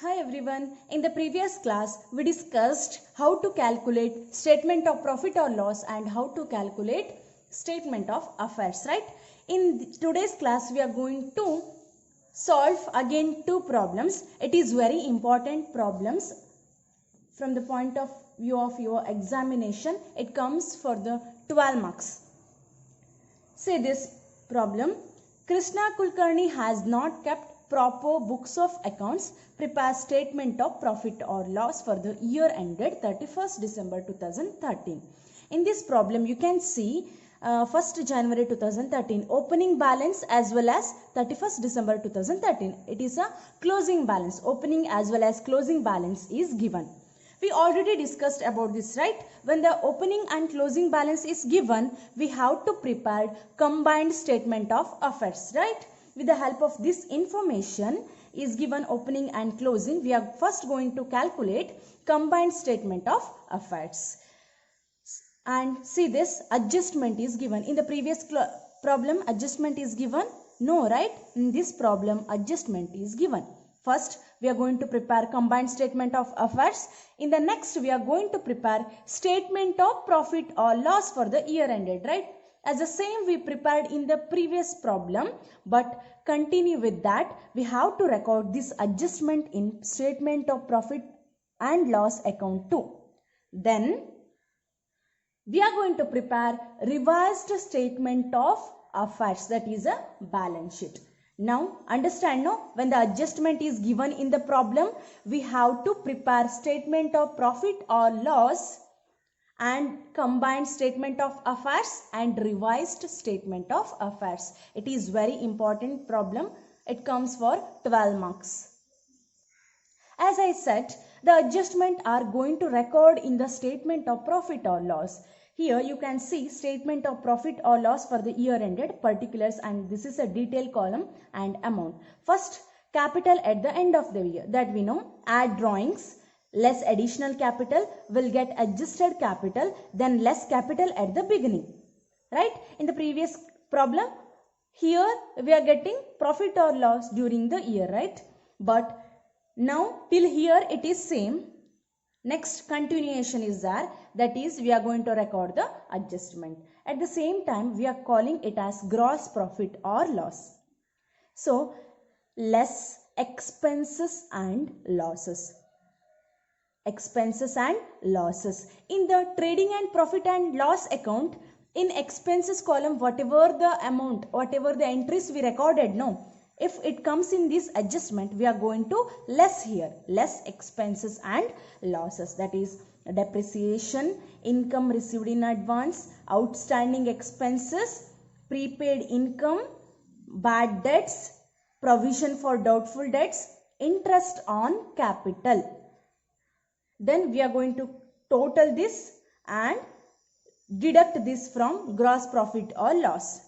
Hi everyone, in the previous class we discussed how to calculate statement of profit or loss and how to calculate statement of affairs, right? In today's class we are going to solve again two problems. It is very important problems from the point of view of your examination. It comes for the 12 marks. Say this problem. Krishna Kulkarni has not kept proper books of accounts. Prepare statement of profit or loss for the year ended 31st December 2013. In this problem you can see 1st January 2013 opening balance as well as 31st December 2013. It is a closing balance. Opening as well as closing balance is given. We already discussed about this, right? When the opening and closing balance is given, we have to prepare combined statement of affairs, right? With the help of this information is given opening and closing, we are first going to calculate combined statement of affairs. And see this adjustment is given. In the previous problem, adjustment is given? No, right? In this problem, adjustment is given. First, we are going to prepare combined statement of affairs. In the next, we are going to prepare statement of profit or loss for the year ended, right? As the same we prepared in the previous problem, but continue with that, we have to record this adjustment in statement of profit and loss account too. Then, we are going to prepare revised statement of affairs, that is a balance sheet. Now understand, no, when the adjustment is given in the problem, we have to prepare statement of profit or loss and combined statement of affairs and revised statement of affairs. It is very important problem. It comes for 12 marks. As I said, the adjustment are going to record in the statement of profit or loss. Here you can see statement of profit or loss for the year ended, particulars, and this is a detail column and amount. First, capital at the end of the year, that we know. Add drawings, less additional capital will get adjusted capital, then less capital at the beginning, right? In the previous problem, here we are getting profit or loss during the year, right? But now till here it is same. Next continuation is there, that is we are going to record the adjustment. At the same time we are calling it as gross profit or loss. So less expenses and losses. Expenses and losses. In the trading and profit and loss account, in expenses column, whatever the amount, whatever the entries we recorded, no, if it comes in this adjustment, we are going to less here, less expenses and losses, that is depreciation, income received in advance, outstanding expenses, prepaid income, bad debts, provision for doubtful debts, interest on capital. Then we are going to total this and deduct this from gross profit or loss.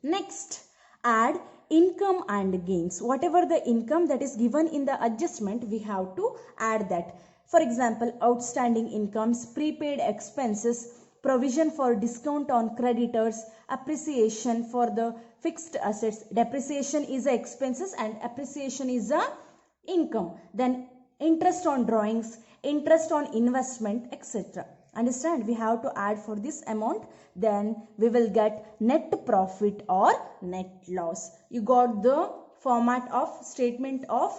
Next, add income and gains. Whatever the income that is given in the adjustment, we have to add that. For example, outstanding incomes, prepaid expenses, provision for discount on creditors, appreciation for the fixed assets. Depreciation is a expenses and appreciation is a income. Then interest on drawings, interest on investment, etc. Understand, we have to add for this amount, then we will get net profit or net loss. You got the format of statement of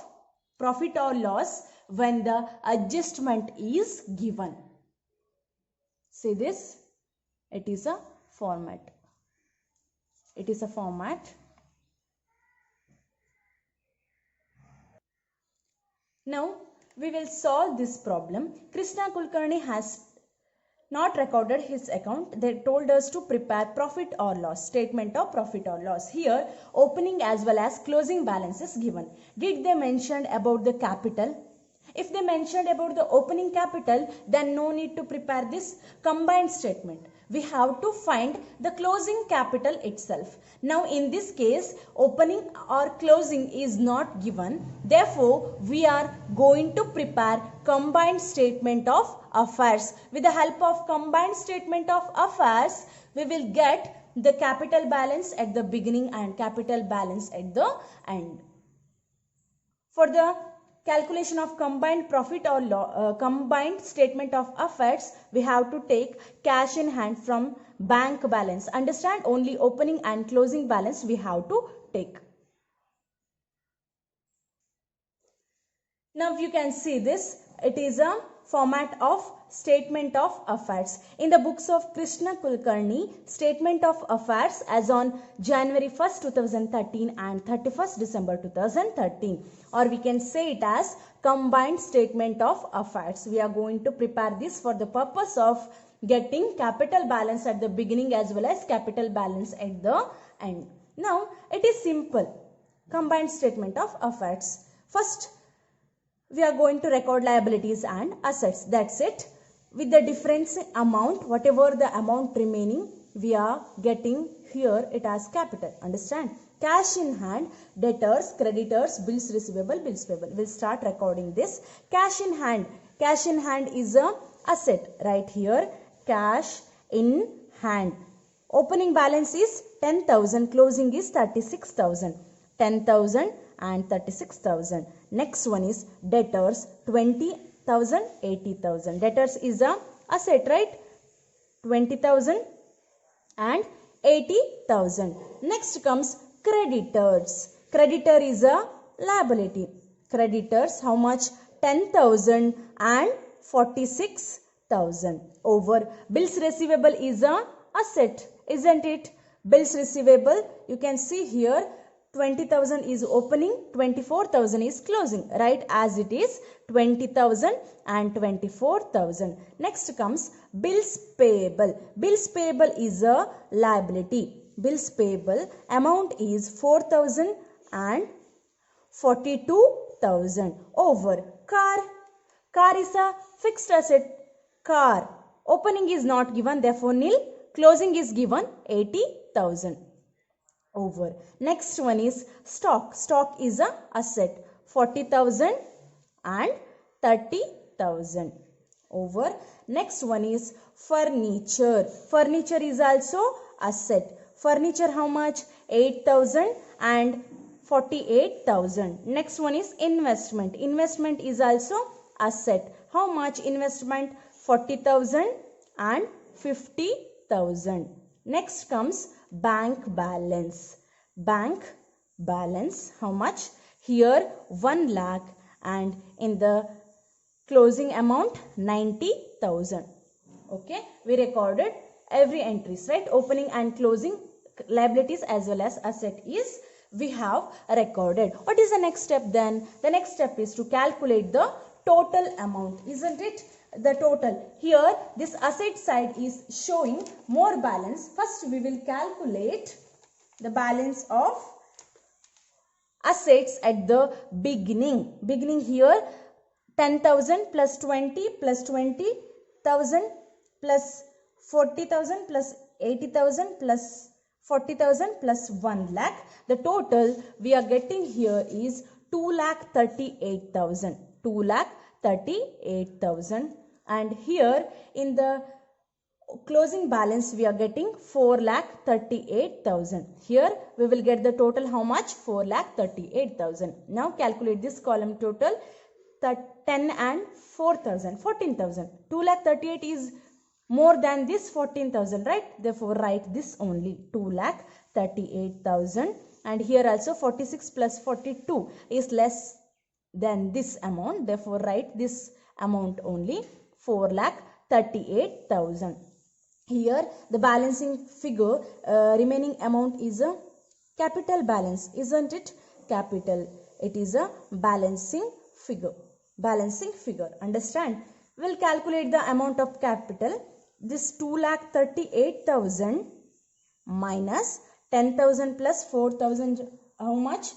profit or loss when the adjustment is given. See this, it is a format. It is a format. Now we will solve this problem. Krishna Kulkarni has not recorded his account. They told us to prepare profit or loss, statement of profit or loss. Here opening as well as closing balance is given. Did they mention about the capital? If they mentioned about the opening capital, then no need to prepare this combined statement. We have to find the closing capital itself. Now in this case, opening or closing is not given. Therefore, we are going to prepare combined statement of affairs. With the help of combined statement of affairs, we will get the capital balance at the beginning and capital balance at the end. For the calculation of combined profit or combined statement of affairs, we have to take cash in hand from bank balance. Understand? Only opening and closing balance we have to take. Now you can see this. It is a format of statement of affairs. In the books of Krishna Kulkarni, statement of affairs as on January 1st, 2013 and 31st December 2013, or we can say it as combined statement of affairs. We are going to prepare this for the purpose of getting capital balance at the beginning as well as capital balance at the end. Now it is simple. Combined statement of affairs. First, we are going to record liabilities and assets. That's it. With the difference amount, whatever the amount remaining, we are getting here it as capital. Understand? Cash in hand, debtors, creditors, bills receivable, bills payable. We'll start recording this. Cash in hand. Cash in hand is a asset. Right here, cash in hand. Opening balance is 10,000. Closing is 36,000. 10,000 and 36,000. Next one is debtors, 20,000, 80,000. Debtors is a asset, right? 20,000 and 80,000. Next comes creditors. Creditor is a liability. Creditors, how much? 10,000 and 46,000. Over bills receivable is a asset, isn't it? Bills receivable, you can see here 20,000 is opening, 24,000 is closing, right? As it is 20,000 and 24,000. Next comes bills payable. Bills payable is a liability. Bills payable amount is 4,000 and 42,000. Over car. Car is a fixed asset. Car. Opening is not given, therefore nil. Closing is given 80,000. Over. Next one is stock. Stock is a asset. 40,000 and 30,000. Over. Next one is furniture. Furniture is also asset. Furniture how much? 8,000 and 48,000. Next one is investment. Investment is also asset. How much investment? 40,000 and 50,000. Next comes bank balance. Bank balance how much? Here 1 lakh and in the closing amount 90,000. Okay, we recorded every entries, right? Opening and closing liabilities as well as asset is we have recorded. What is the next step then? The next step is to calculate the total amount, isn't it? The total. Here this asset side is showing more balance. First we will calculate the balance of assets at the beginning. Beginning here 10,000 plus 20 plus 20,000 plus 40,000 plus 80,000 plus 40,000 plus 1 lakh. The total we are getting here is 2,38,000. 2,38,000. And here in the closing balance we are getting 4,38,000. Here we will get the total how much? 4,38,000. Now calculate this column total. 10 and 4,000. 14,000. 2,38,000 is more than this 14,000, right? Therefore write this only 2,38,000. And here also 46 plus 42 is less than this amount. Therefore write this amount only 4,38,000. Here the balancing figure remaining amount is a capital balance, isn't it? Capital. It is a balancing figure. Balancing figure. Understand? We'll calculate the amount of capital. This 2,38,000 minus 10,000 plus 4,000 how much?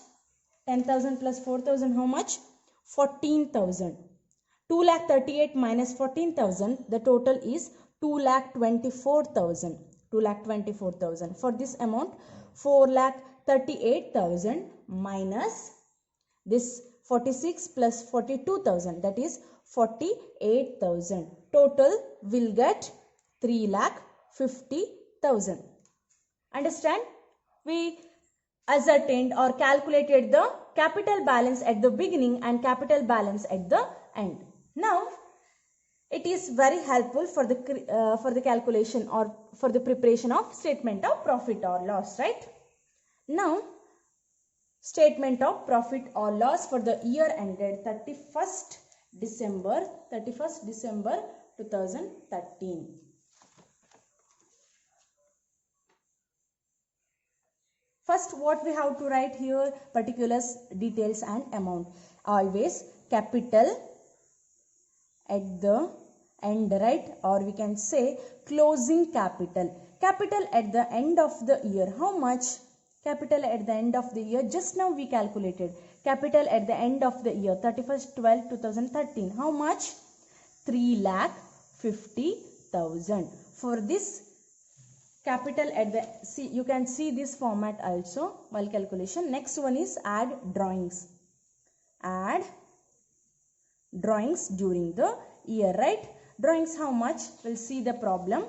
10,000 plus 4,000 how much? 14,000. 2,38,000 minus 14,000, the total is 2,24,000. 2,24,000. For this amount 4,38,000 minus this 46 plus 42,000, that is 48,000. Total will get 3,50,000. Understand? We ascertained or calculated the capital balance at the beginning and capital balance at the end. Now, it is very helpful for the calculation or for the preparation of statement of profit or loss, right? Now, statement of profit or loss for the year ended 31st December 2013. First, what we have to write here? Particulars, details and amount. Always capital at the end, right? Or we can say closing capital. Capital at the end of the year. How much? Capital at the end of the year. Just now we calculated. Capital at the end of the year 31st/12/2013. How much? 3,50,000. For this capital at the, see, you can see this format also while calculation. Next one is add drawings. Add drawings during the year, right? Drawings how much? We'll see the problem.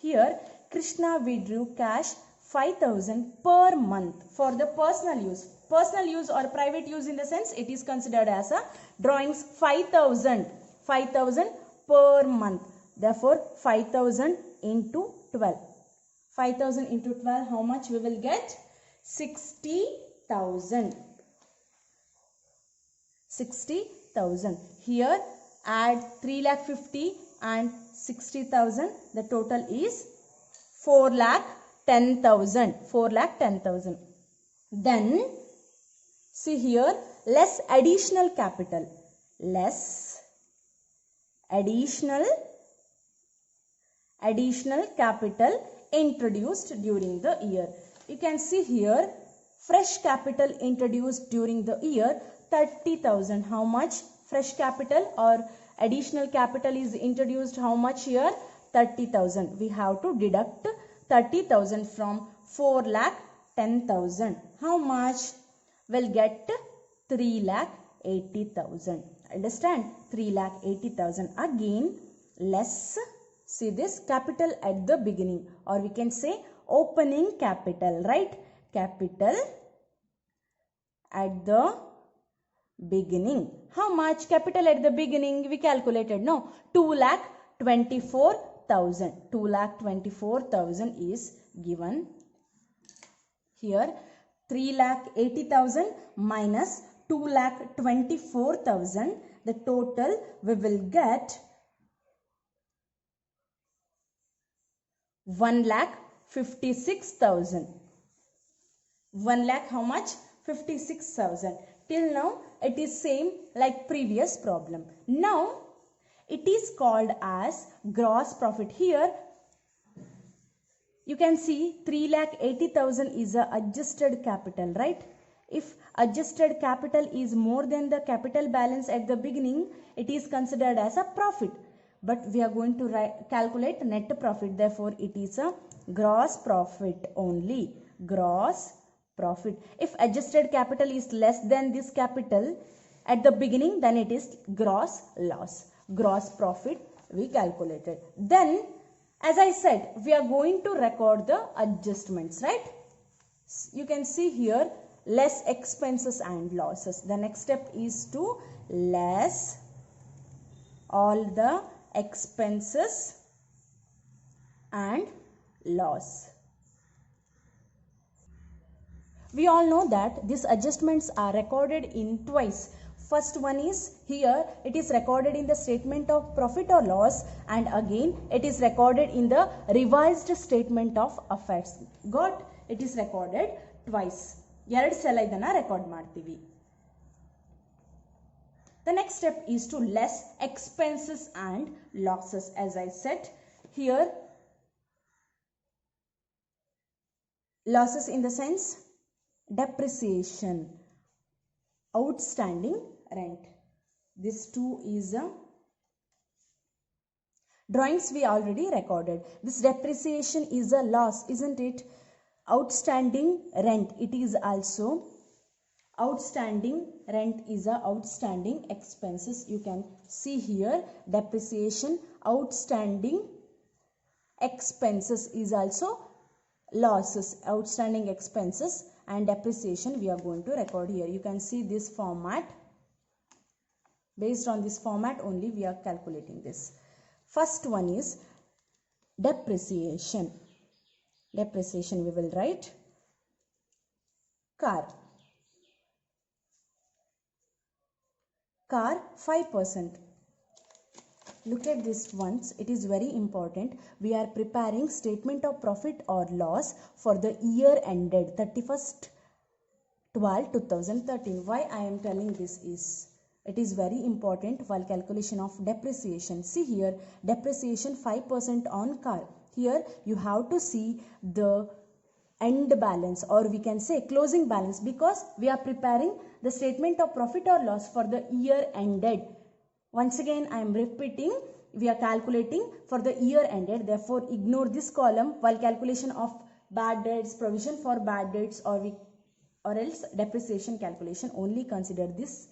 Here, Krishna withdrew cash 5,000 per month for the personal use. Personal use or private use in the sense it is considered as a drawings 5,000 per month. Therefore, 5,000 into 12. 5,000 into 12, how much we will get? 60,000. 60,000. Here add 3,50,000 and 60,000. The total is 4,10,000. 4,10,000. Then see here, less additional capital. Less additional capital introduced during the year. You can see here, fresh capital introduced during the year 30,000. How much? Fresh capital or additional capital is introduced. How much here? 30,000. We have to deduct 30,000 from 4,10,000. How much? We'll get 3,80,000. Understand? 3,80,000. Again, less. See this capital at the beginning, or we can say opening capital, right? Capital at the beginning. How much capital at the beginning? We calculated, no? 2,24,000. 2,24,000 is given here. 3,80,000 minus 2,24,000. The total we will get 1,56,000. 1 lakh how much? 56,000. Till now it is same like previous problem. Now it is called as gross profit. Here you can see 3,80,000 is a adjusted capital, right? If adjusted capital is more than the capital balance at the beginning, it is considered as a profit. But we are going to calculate net profit. Therefore, it is a gross profit only. Gross profit. If adjusted capital is less than this capital at the beginning, then it is gross loss. Gross profit we calculated. Then, as I said, we are going to record the adjustments, right? You can see here less expenses and losses. The next step is to less all the expenses and loss. We all know that these adjustments are recorded in twice. First one is here, it is recorded in the statement of profit or loss, and again it is recorded in the revised statement of affairs. Got? It is recorded twice. ಎರಡು ಸಲ ಇದನ್ನ record ಮಾಡ್ತೀವಿ. The next step is to less expenses and losses. As I said here, losses in the sense depreciation, outstanding rent. This too is a drawings we already recorded. This depreciation is a loss, isn't it? Outstanding rent, it is also outstanding rent is a outstanding expenses. You can see here depreciation, outstanding expenses is also losses, outstanding expenses and depreciation we are going to record here. You can see this format. Based on this format only we are calculating this. First one is depreciation. Depreciation we will write car. Car 5%. Look at this once. It is very important. We are preparing statement of profit or loss for the year ended 31st 12/2013. Why I am telling this is, it is very important while calculation of depreciation. See here, depreciation 5% on car. Here you have to see the end balance, or we can say closing balance, because we are preparing the statement of profit or loss for the year ended. Once again I am repeating, we are calculating for the year ended. Therefore ignore this column while calculation of bad debts, provision for bad debts, or else depreciation calculation. Only consider this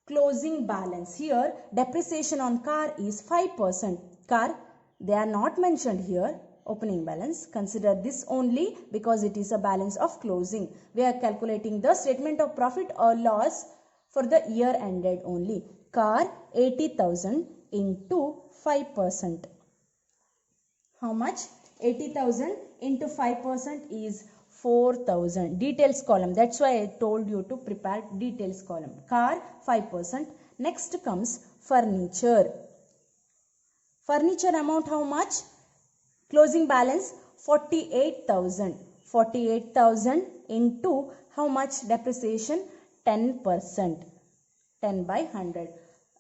closing balance. Here depreciation on car is 5%. Car, they are not mentioned here. Opening balance, consider this only because it is a balance of closing. We are calculating the statement of profit or loss for the year ended only. Car 80,000 into 5%. How much? 80,000 into 5% is 4,000. Details column. That's why I told you to prepare details column. Car 5%. Next comes furniture. Furniture amount how much? Closing balance 48,000. 48,000 into how much depreciation? 10%. 10 by 100.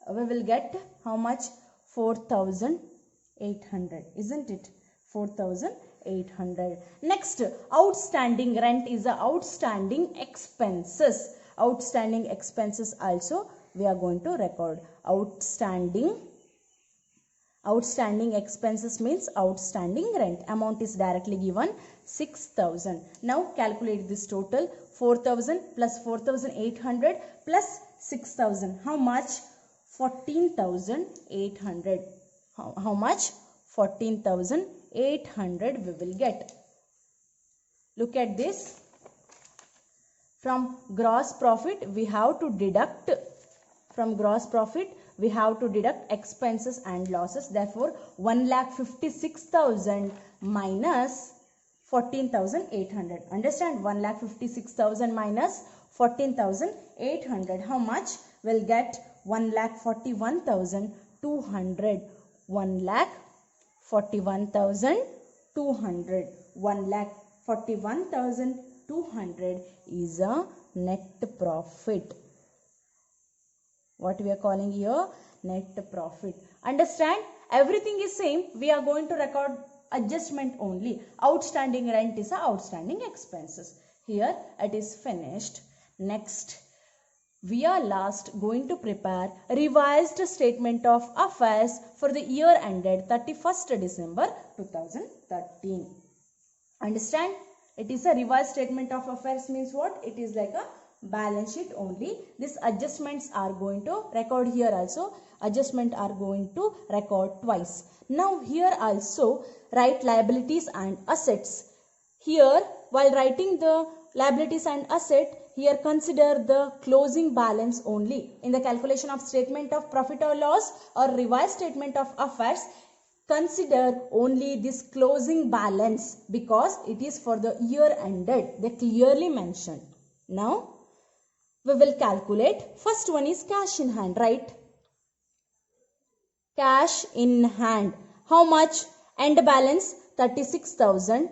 We will get how much? 4,800. Isn't it? 4,800. Next, outstanding rent is the outstanding expenses. Outstanding expenses also we are going to record. Outstanding expenses means outstanding rent. Amount is directly given 6,000. Now calculate this total. 4,000 plus 4,800 plus 6,000. How much? 14,800. How much? 14,800 we will get. Look at this. From gross profit we have to deduct. From gross profit we have to deduct expenses and losses. Therefore 1,56,000 minus 14,800. Understand? 1,56,000 minus 14,800. How much? We'll get 1,41,200. 1,41,200. 1,41,200 is a net profit. What we are calling here? Net profit. Understand? Everything is same. We are going to record adjustment only. Outstanding rent is a outstanding expenses. Here it is finished. Next, we are last going to prepare revised statement of affairs for the year ended 31st December 2013. Understand? It is a revised statement of affairs means what? It is like a balance sheet only. These adjustments are going to record here also. Adjustment are going to record twice. Now here also write liabilities and assets. Here while writing the liabilities and asset, here consider the closing balance only. In the calculation of statement of profit or loss or revised statement of affairs, consider only this closing balance because it is for the year ended. They clearly mentioned. Now we will calculate. First one is cash in hand, right? Cash in hand. How much? End balance 36,000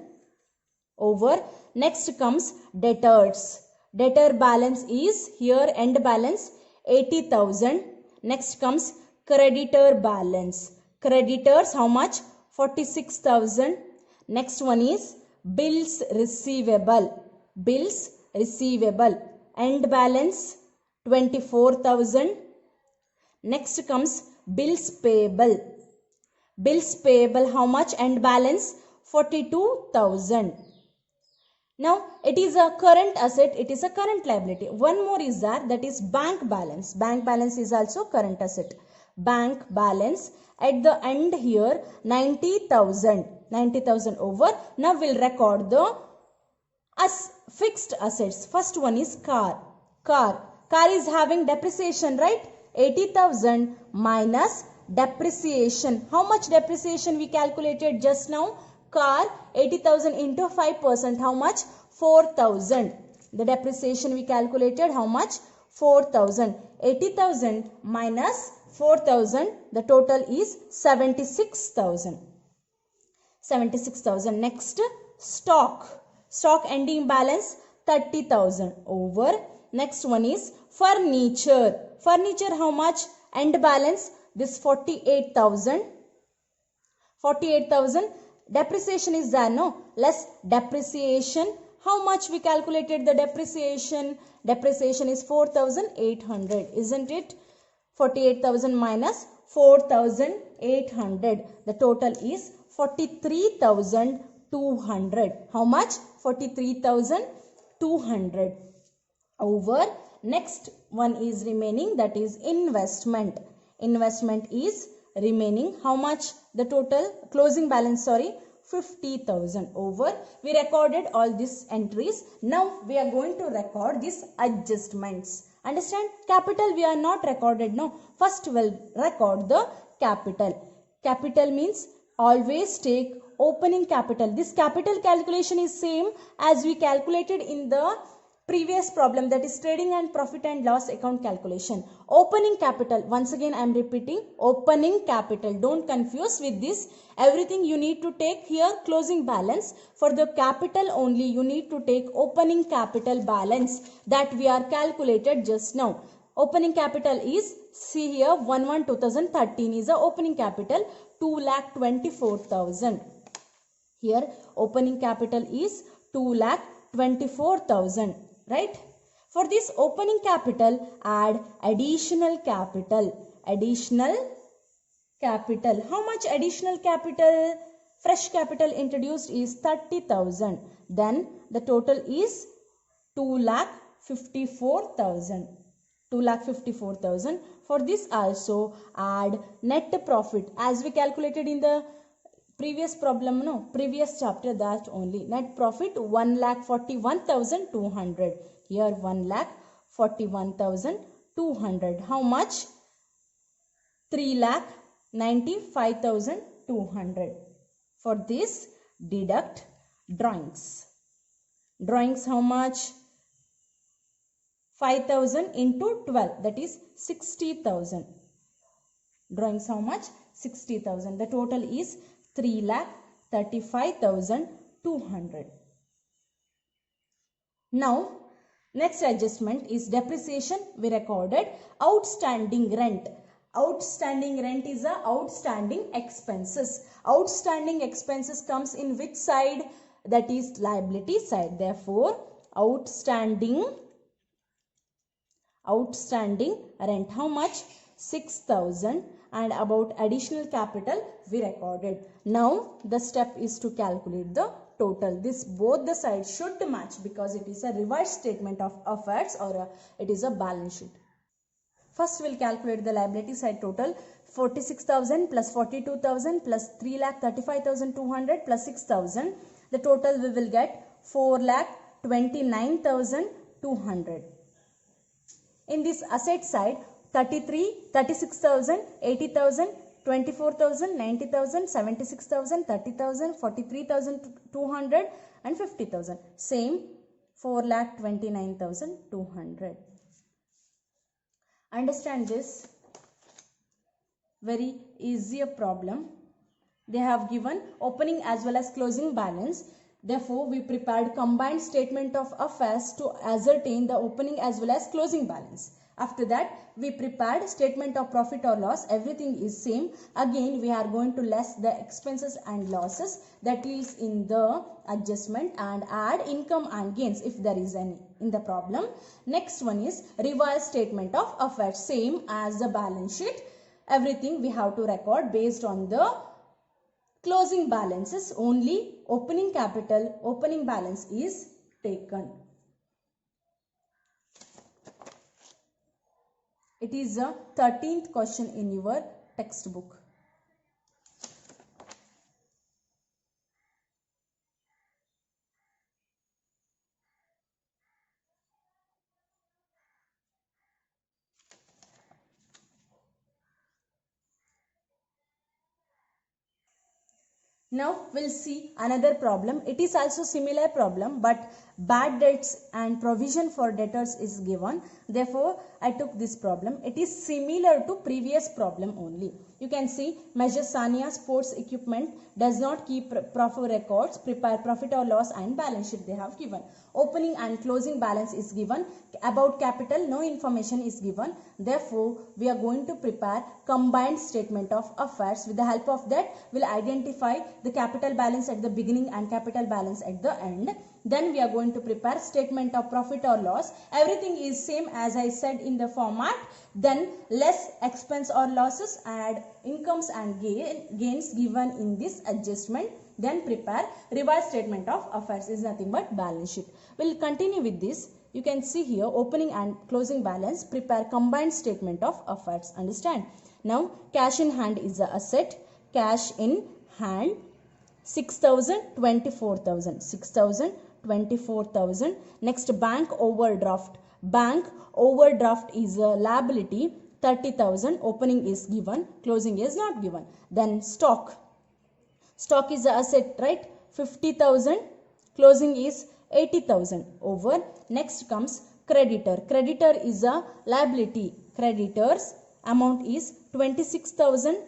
over. Next comes debtors. Debtor balance is here end balance 80,000. Next comes creditor balance. Creditors how much? 46,000. Next one is bills receivable. Bills receivable. End balance 24,000. Next comes bills payable. Bills payable how much? End balance 42,000. Now it is a current asset, it is a current liability. One more is that is bank balance. Bank balance is also current asset. Bank balance at the end here 90,000. 90,000 over. Now we'll record the As fixed assets, first one is car. Car is having depreciation, right? 80,000 minus depreciation. How much depreciation we calculated just now? Car 80,000 into 5%. How much? 4,000. The depreciation we calculated how much? 4,000. 80,000 minus 4,000. The total is 76,000. 76,000. Next, stock. Stock ending balance 30,000 over. Next one is furniture. Furniture how much? End balance this 48,000. 48,000. Depreciation is there, no? Less depreciation. How much we calculated the depreciation? Depreciation is 4,800, isn't it? 48,000 minus 4,800. The total is 43,200. How much? 43,200 over. Next one is remaining, that is investment. Investment is remaining how much? The total closing balance, sorry, 50,000 over. We recorded all these entries. Now we are going to record these adjustments. Understand? Capital we are not recorded now. First we'll record the capital. Capital means always take opening capital. This capital calculation is same as we calculated in the previous problem, that is trading and profit and loss account calculation. Opening capital, once again I am repeating, opening capital. Don't confuse with this. Everything you need to take here closing balance. For the capital only you need to take opening capital balance that we are calculated just now. Opening capital is, see here, 1/1/2013 is the opening capital, 2,24,000. Here opening capital is 2,24,000. Right? For this opening capital, add additional capital. Additional capital. How much additional capital? Fresh capital introduced is 30,000. Then the total is 2,54,000. 2,54,000. For this also add net profit as we calculated in the previous problem, no, previous chapter, that only. Net profit 1,41,200. Here 1,41,200. How much? 3,95,200. For this deduct drawings. Drawings how much? 5,000 into 12, that is 60,000. Drawings how much? 60,000. The total is 3,35,200. Now, next adjustment is depreciation. We recorded outstanding rent. Outstanding rent is a outstanding expenses. Outstanding expenses comes in which side? That is liability side. Therefore, outstanding rent. How much? 6,000. And about additional capital we recorded. Now the step is to calculate the total. This both the sides should match because it is a revised statement of affairs or it is a balance sheet. First we'll calculate the liability side total. 46,000 plus 42,000 plus 3,35,200 plus 6,000. The total we will get 4,29,200. In this asset side, 36,000, 80,000, 24,000, 90,000, 76,000, 30,000, 43,200 and 50,000. Same 4,29,200. Understand this? Very easy problem. They have given opening as well as closing balance. Therefore, we prepared combined statement of affairs to ascertain the opening as well as closing balance. After that, we prepared statement of profit or loss. Everything is same. Again, we are going to less the expenses and losses that is in the adjustment and add income and gains if there is any in the problem. Next one is revised statement of affairs. Same as the balance sheet. Everything we have to record based on the closing balances. Only opening capital, opening balance is taken. It is a 13th question in your textbook. Now we'll see another problem. It is also similar problem, but bad debts and provision for debtors is given. Therefore, I took this problem. It is similar to previous problem only. You can see Measure Sania sports equipment does not keep proper records, prepare profit or loss and balance sheet they have given. Opening and closing balance is given. About capital, no information is given. Therefore, we are going to prepare combined statement of affairs. With the help of that, we'll identify the capital balance at the beginning and capital balance at the end. Then we are going to prepare statement of profit or loss. Everything is same as I said in the format. Then less expense or losses, add incomes and gains given in this adjustment. Then prepare revised statement of affairs is nothing but balance sheet. We'll continue with this. You can see here opening and closing balance, prepare combined statement of affairs. Understand? Now cash in hand is the asset. Cash in hand 6,000, 24,000. 6,000, 24,000. Next bank overdraft. Bank overdraft is a liability. 30,000. Opening is given. Closing is not given. Then stock. Stock is the asset, right? 50,000. Closing is 80,000 over. Next comes creditor. Creditor is a liability. Creditors amount is 26,000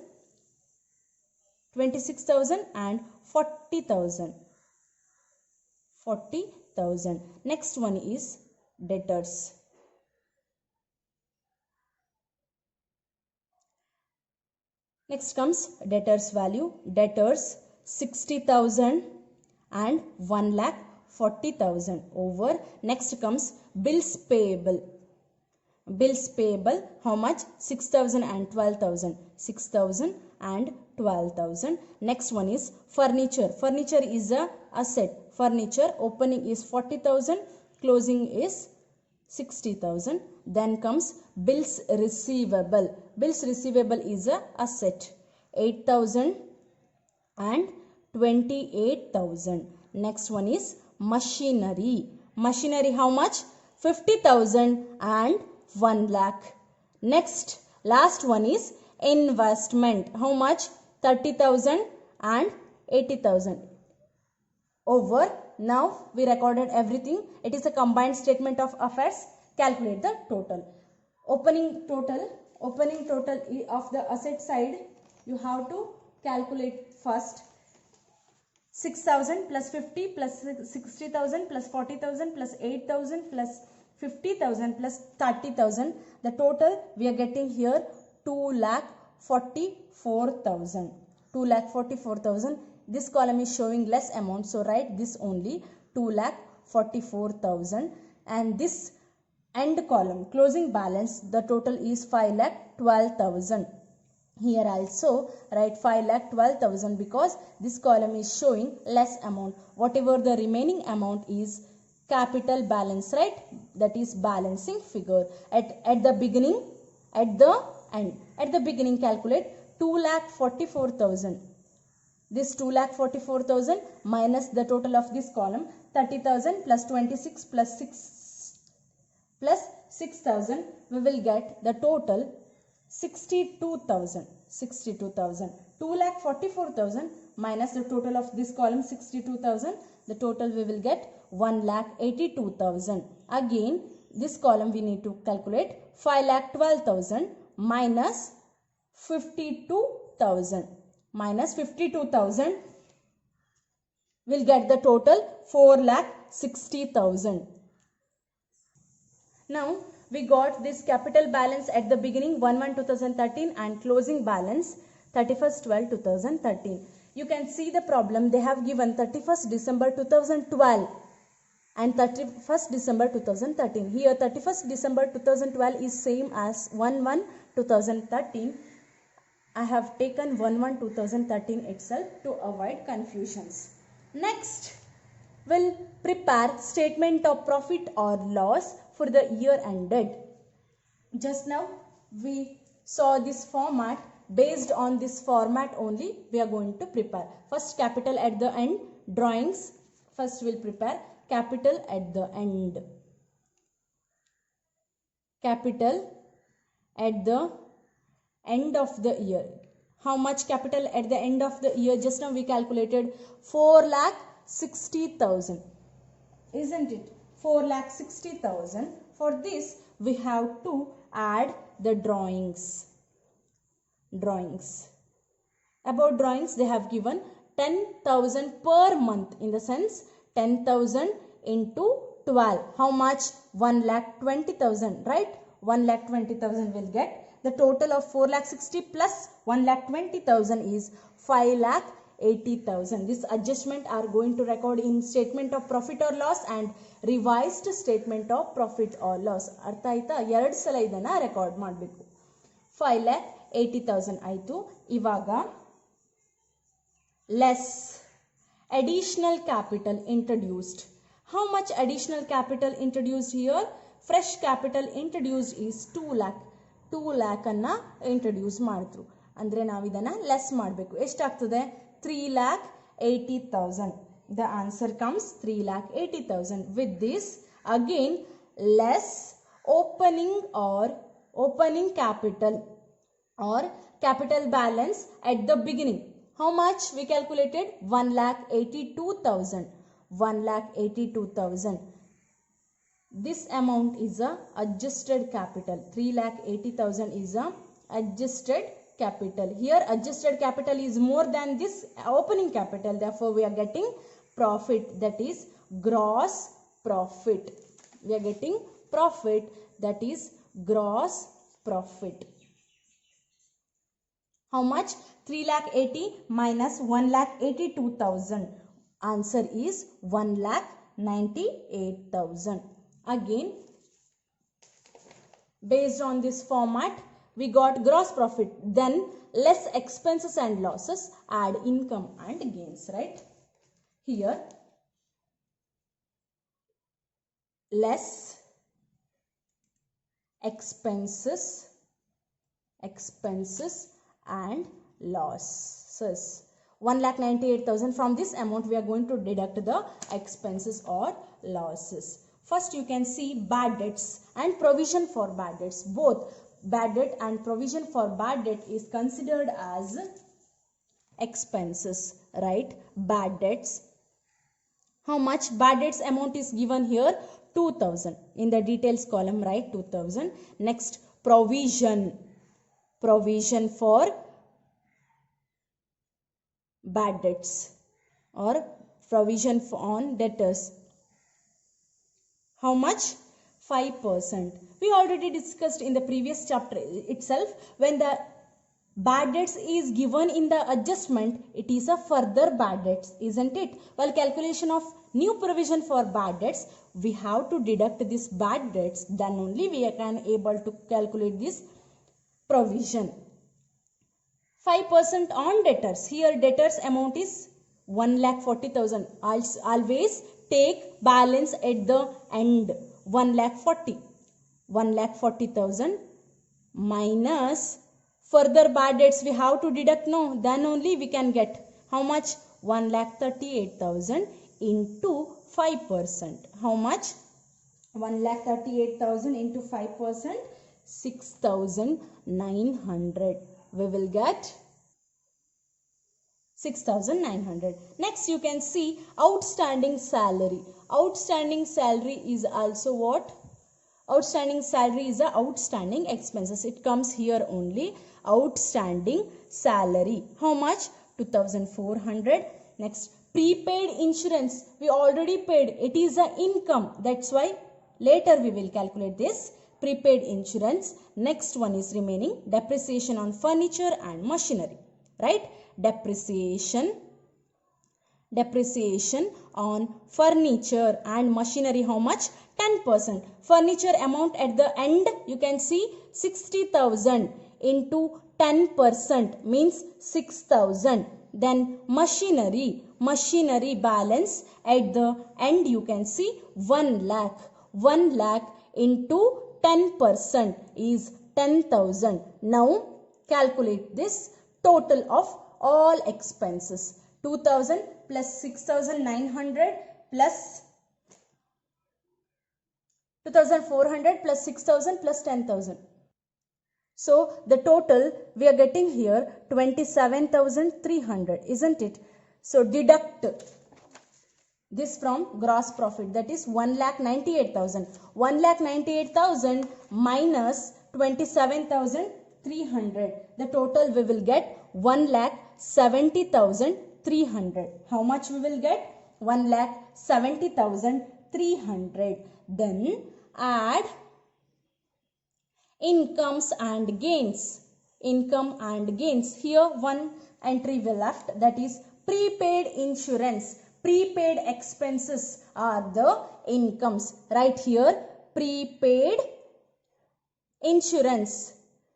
and 40,000. 40,000. Next one is debtors. Next comes debtors value. Debtors 60,000 and 1,40,000 over. Next comes bills payable. Bills payable how much? 6,000 and 12,000. 6,000 and 12,000. Next one is furniture. Furniture is a asset. Furniture opening is 40,000. Closing is 60,000. Then comes bills receivable. Bills receivable is a asset. 8,000 and 28,000. Next one is machinery. Machinery how much? 50,000 and 1 lakh. Next, last one is investment. How much? 30,000 and 80,000. Over. Now we recorded everything. It is a combined statement of affairs. Calculate the total. Opening total of the asset side, you have to calculate first. 6,000 plus 50 plus 60,000 plus 40,000 plus 8,000 plus 50,000 plus 30,000. The total we are getting here 2,44,000. 2,44,000. This column is showing less amount, so write this only 2,44,000. And this end column closing balance, the total is 5,12,000. Here also write 5,12,000 because this column is showing less amount. Whatever the remaining amount is capital balance, right? That is balancing figure. At the beginning, at the end. At the beginning calculate 2,44,000. This 2,44,000 minus the total of this column 30,000 plus 26 plus 6,000. We will get the total 62,000. 62,000. 2,44,000 minus the total of this column 62,000. The total we will get 1,82,000. Again this column we need to calculate 5,12,000 minus 52,000. Minus 52,000 will get the total 4,60,000. Now we got this capital balance at the beginning 1/1/2013 and closing balance 31/12/2013. You can see the problem. They have given 31st December 2012 and 31st December 2013. Here 31st December 2012 is same as 1/1/2013. I have taken 1/1/2013 itself to avoid confusions. Next, we'll prepare statement of profit or loss for the year ended. Just now we saw this format. Based on this format only we are going to prepare. First capital at the end, drawings. First we'll prepare capital at the end. Capital at the end of the year. How much capital at the end of the year? Just now we calculated 4,60,000. Isn't it? 4,60,000. For this we have to add the drawings. About drawings, they have given 10,000 per month, in the sense 10,000 into 12. How much? 1,20,000, right? 1,20,000 will get. The total of 4,60,000 plus 1,20,000 is 5,80,000. This adjustment are going to record in statement of profit or loss and revised statement of profit or loss. ಅರ್ಥ ಆಯ್ತಾ? 2 ಸಲ ಇದನ್ನ record ಮಾಡಬೇಕು. 5,80,000 ಆಯಿತು. ಇವಾಗ less additional capital introduced. How much additional capital introduced here? Fresh capital introduced is 2 lakh. 2 lakh ಅನ್ನ introduce ಮಾಡಿದ್ರು. ಅಂದರೆ ನಾವು ಇದನ್ನು ಲೆಸ್ ಮಾಡಬೇಕು. ಎಷ್ಟಾಗ್ತದೆ? 3,80,000. The answer comes 3,80,000. With this, again less opening capital or capital balance at the beginning. How much we calculated? 1,82,000. 1,82,000. This amount is a adjusted capital. 3,80,000 is a adjusted capital. Here adjusted capital is more than this opening capital. Therefore we are getting profit, that is gross profit. We are getting profit, that is gross profit. How much? 3,80,000 minus 1,82,000. Answer is 1,98,000. Again, based on this format, we got gross profit. Then less expenses and losses, add income and gains, right? Here, less expenses and losses. 1,98,000. From this amount we are going to deduct the expenses or losses. First you can see bad debts and provision for bad debts. Both bad debt and provision for bad debt is considered as expenses, right? Bad debts. How much? Bad debts amount is given here 2,000. In the details column write 2,000. Next, provision for bad debts or provision on debtors. How much? 5%. We already discussed in the previous chapter itself. When the bad debts is given in the adjustment, it is a further bad debts, isn't it? While calculation of new provision for bad debts, we have to deduct this bad debts, then only we can able to calculate this provision. 5% on debtors. Here debtors amount is 1,40,000. Always take balance at the end. 1,40,000. 1,40,000 minus further bad debts we have to deduct. No, then only we can get how much? 1,38,000 into 5%. How much? 1,38,000 into 5%. 6,900. We will get 6,900. Next you can see outstanding salary. Outstanding salary is also what? Outstanding salary is the outstanding expenses. It comes here only. Outstanding salary. How much? 2,400. Next, prepaid insurance. We already paid. It is a income. That's why later we will calculate this. Prepaid insurance. Next one is remaining. Depreciation on furniture and machinery. Right? Depreciation on furniture and machinery. How much? 10%. Furniture amount at the end you can see 60,000 into 10% means 6,000. Then machinery balance at the end you can see 1 lakh. 1 lakh into 10% is 10,000. Now calculate this total of all expenses. 2,000 plus 6,900 plus 2,400 plus 6,000 plus 10,000. So the total we are getting here 27,300, isn't it? So deduct this from gross profit, that is 1,98,000. 1,98,000 minus 27,300. The total we will get 1,70,300. How much we will get? 1,70,300. Then add incomes and gains. Income and gains. Here one entry we left, that is prepaid insurance. Prepaid expenses are the incomes. Right here, prepaid insurance.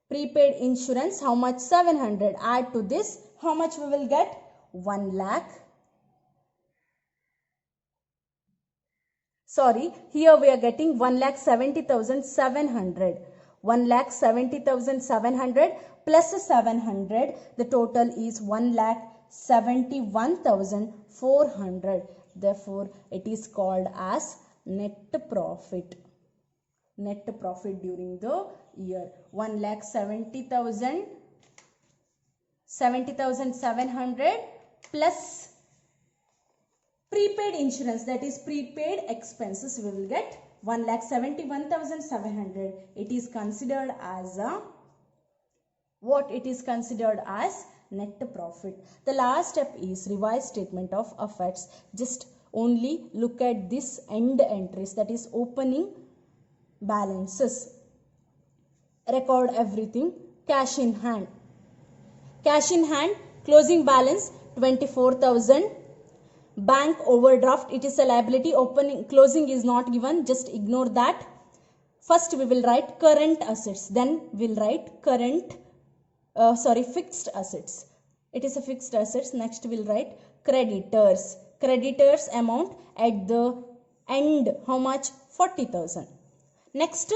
Prepaid insurance, how much? 700. Add to this, how much we will get? 1 lakh. Sorry, here we are getting 1,70,700. 1,70,700 plus 700. The total is 1,71,400. Therefore, it is called as net profit. Net profit during the year. 70,700 plus prepaid insurance, that is prepaid expenses, we will get 1,71,700. It is considered as a what? It is considered as net profit. The last step is revised statement of affairs. Just only look at this end entries, that is opening balances. Record everything. Cash in hand. Cash in hand, closing balance 24,000. Bank overdraft, it is a liability. Opening, closing is not given, just ignore that. First we will write current assets, then we will write fixed assets. It is a fixed assets. Next we will write creditors. Creditors amount at the end, how much? 40,000. Next,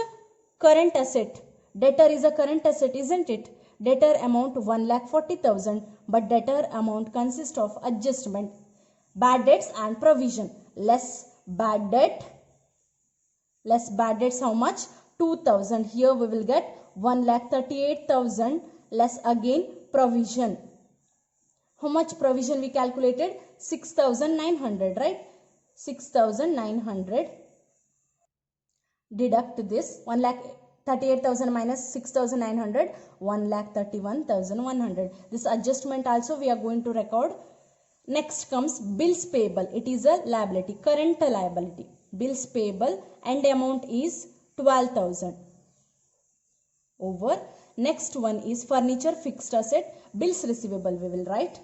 current asset. Debtor is a current asset, isn't it? Debtor amount 1,40,000, but debtor amount consists of adjustment, bad debts and provision. Less bad debts, how much? 2,000. Here we will get 1,38,000 less again provision. How much provision we calculated? 6,900, right? 6,900. Deduct this. 1,38,000 minus 6,900, 1,31,100. This adjustment also we are going to record. Next comes bills payable. It is a liability, current liability. Bills payable and amount is 12,000. Over. Next one is furniture fixed asset. Bills receivable we will write.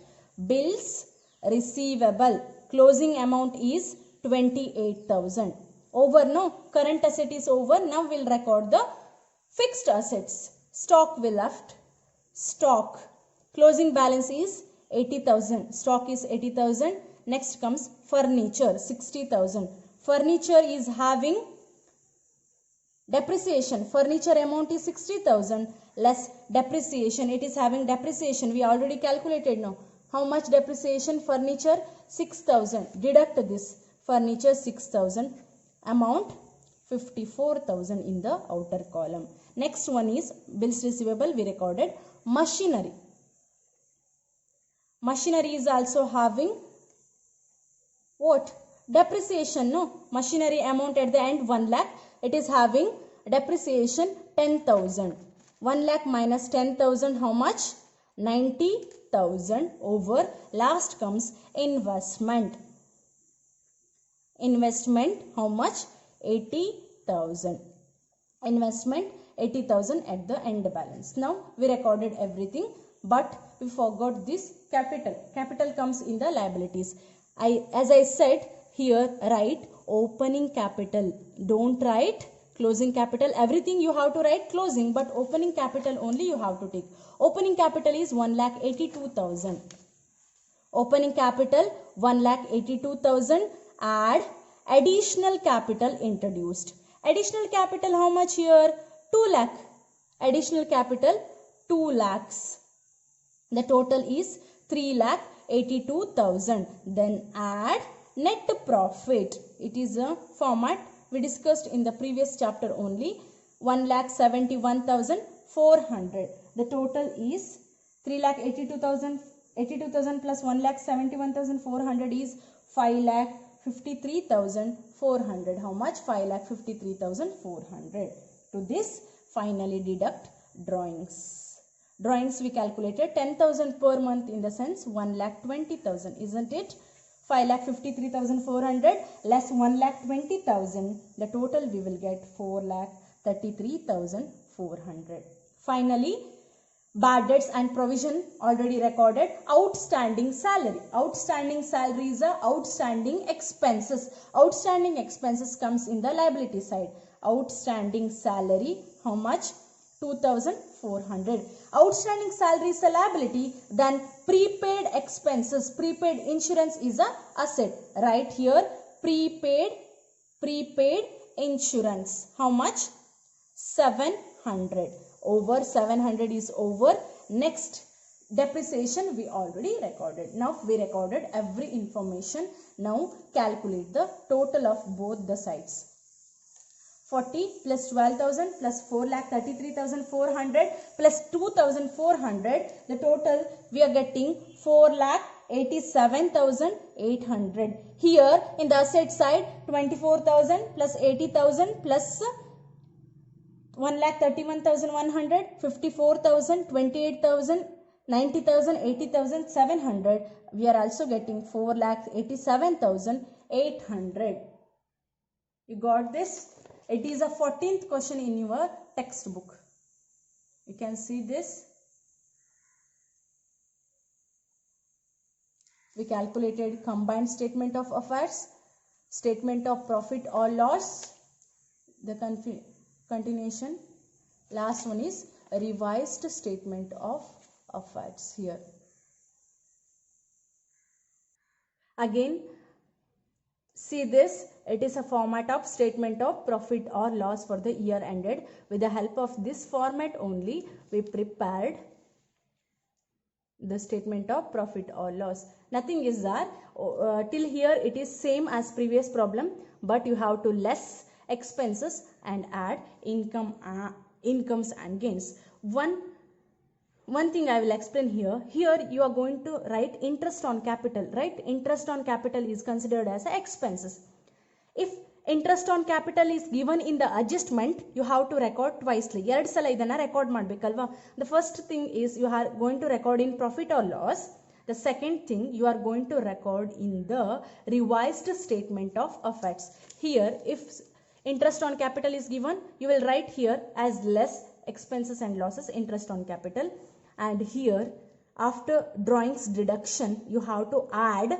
Bills receivable. Closing amount is 28,000. Over, no? Current asset is over. Now we will record the fixed assets. Stock we left. Stock. Closing balance is 80,000. Stock is 80,000. Next comes furniture, 60,000. Furniture is having depreciation. Furniture amount is 60,000 less depreciation. It is having depreciation. We already calculated now. How much depreciation? Furniture 6,000. Deduct this. Furniture 6,000. Amount 54,000 in the outer column. Next one is bills receivable. We recorded machinery. Machinery is also having what? Depreciation, no? Machinery amount at the end 1 lakh. It is having depreciation 10,000. 1 lakh minus 10,000, how much? 90,000 over. Last comes investment. Investment, how much? 80,000. Investment 80,000 at the end balance. Now we recorded everything, but we forgot this capital. Capital comes in the liabilities. As I said, here write opening capital. Don't write closing capital. Everything you have to write closing, but opening capital only you have to take. Opening capital is 1,82,000. Opening capital 1,82,000. Add additional capital introduced. Additional capital how much here? 2 lakh. Additional capital 2 lakhs. The total is 3,82,000. Then add net profit. It is a format we discussed in the previous chapter only. 1,71,000 400. The total is 3,82,000 plus 1,71,400 is 5,53,400. How much? 5,53,400. To this, finally deduct drawings. Drawings we calculated 10,000 per month, in the sense 1,20,000, isn't it? 5,53,400 less 1,20,000. The total we will get 4,33,400. Finally, bad debts and provision already recorded. Outstanding salary. Outstanding salary is a outstanding expenses. Outstanding expenses comes in the liability side. Outstanding salary, how much? 2,400. Outstanding salary is a liability. Then prepaid expenses, prepaid insurance is a asset. Right here, prepaid insurance. How much? 700. Over 700 is over. Next, depreciation we already recorded. Now we recorded every information. Now calculate the total of both the sides. 40 plus 12,000 plus 4,33,400 plus 2,400. The total we are getting 4,87,800. Here in the asset side, 24,000 plus 80,000 plus 1,31,100, 54,000, 28,000, 90,000, 80,000, 700. We are also getting 4,87,800. You got this? It is a 14th question in your textbook. You can see this. We calculated combined statement of affairs, statement of profit or loss, the continuation. Last one is a revised statement of affairs here. Again, see this. It is a format of statement of profit or loss for the year ended. With the help of this format only, we prepared the statement of profit or loss. Nothing is there. Till here it is same as previous problem, but you have to less expenses and add incomes and gains. One thing I will explain here. Here you are going to write interest on capital, right? Interest on capital is considered as expenses. If interest on capital is given in the adjustment, you have to record twicely. ಎರಡು ಸಲ ಇದನ್ನ record ಮಾಡಬೇಕಲ್ವಾ? The first thing is you are going to record in profit or loss. The second thing you are going to record in the revised statement of affairs. Here, if interest on capital is given, you will write here as less expenses and losses, interest on capital. And here, after drawings deduction, you have to add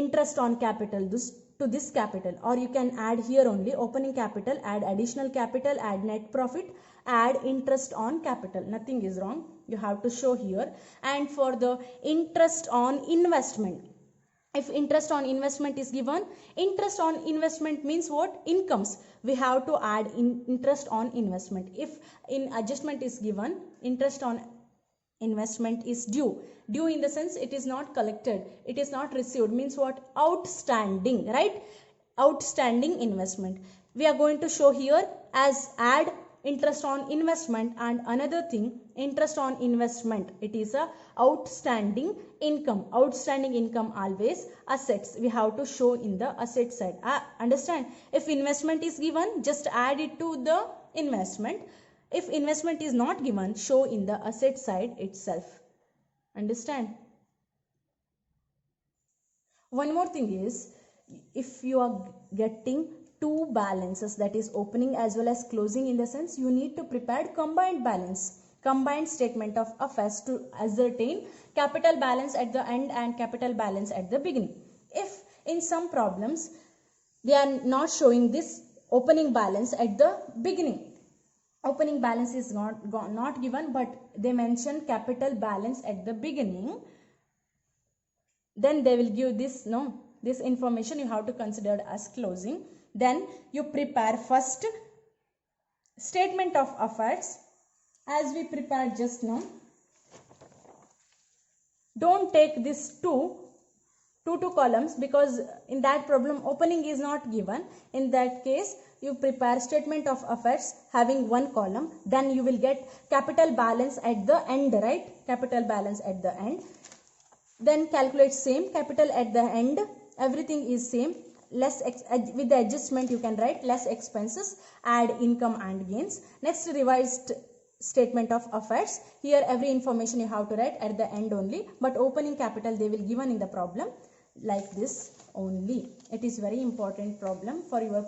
interest on capital to this capital, or you can add here only opening capital, add additional capital, add net profit, add interest on capital. Nothing is wrong. You have to show here. And for the interest on investment, if interest on investment is given, interest on investment means what? Incomes. We have to add interest on investment. If in adjustment is given, interest on investment is due. Due in the sense it is not collected, it is not received, means what? Outstanding, right? Outstanding investment. We are going to show here as add interest on investment. And another thing, interest on investment, it is a outstanding income. Outstanding income always assets. We have to show in the asset side. Understand? If investment is given, just add it to the investment. If investment is not given, show in the asset side itself. Understand? One more thing is, if you are getting two balances, that is opening as well as closing, in the sense you need to prepare combined balance, combined statement of affairs to ascertain capital balance at the end and capital balance at the beginning. If in some problems they are not showing this opening balance at the beginning, opening balance is not given, but they mention capital balance at the beginning, then they will give this this information you have to consider as closing. Then you prepare first statement of affairs as we prepared just now. Don't take this two columns, because in that problem opening is not given. In that case you prepare statement of affairs having one column, then you will get capital balance at the end, right? Capital balance at the end. Then calculate same capital at the end, everything is same, with the adjustment you can write less expenses, add income and gains. Next, revised statement of affairs. Here every information you have to write at the end only, but opening capital they will given in the problem like this only. It is very important problem for your,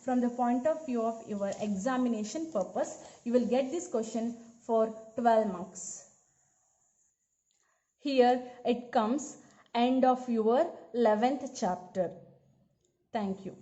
from the point of view of your examination purpose. You will get this question for 12 marks. Here it comes end of your 11th chapter. Thank you.